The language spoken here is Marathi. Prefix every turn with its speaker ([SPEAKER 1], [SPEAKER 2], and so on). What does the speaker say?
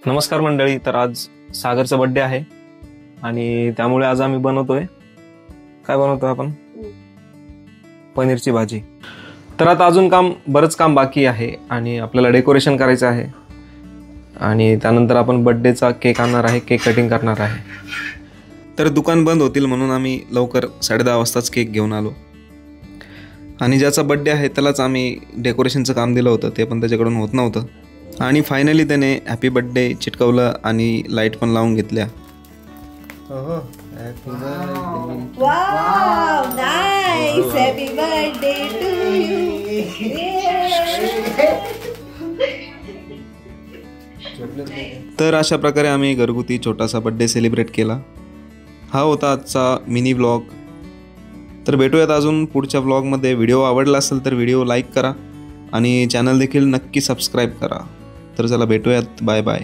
[SPEAKER 1] नमस्कार मंडळी. तर आज सागरचा बर्थडे आहे आणि त्यामुळे आज आम्ही बनवतोय, काय बनवतोय आपण? पनीरची भाजी. तर आता अजून बरंच काम बाकी आहे आणि आपल्याला डेकोरेशन करायचं आहे आणि त्यानंतर आपण बर्थडेचा केक आणणार आहे, केक कटिंग करणार आहे. तर दुकान बंद होतील म्हणून आम्ही लवकर 10:30 वाजताच केक घेऊन आलो आणि ज्याचा बर्थडे आहे त्यालाच आम्ही डेकोरेशनचं काम दिलं होतं, ते पण त्याच्याकडून होत नव्हतं आणि फायनली त्याने हॅपी बर्थडे चिटकवलं आणि लाईट पण लावून घेतल्या.
[SPEAKER 2] Wow, nice. Happy birthday to you.
[SPEAKER 1] तर अशा प्रकारे आम्ही घरगुती छोटासा बर्थडे सेलिब्रेट केला. हा होता आजचा मिनी व्लॉग. तर भेटूयात अजून पुढच्या व्लॉगमध्ये. व्हिडिओ आवडला असेल तर व्हिडिओ लाईक करा आणि चॅनल देखील नक्की सबस्क्राईब करा. तर चला भेटूयात. Bye bye.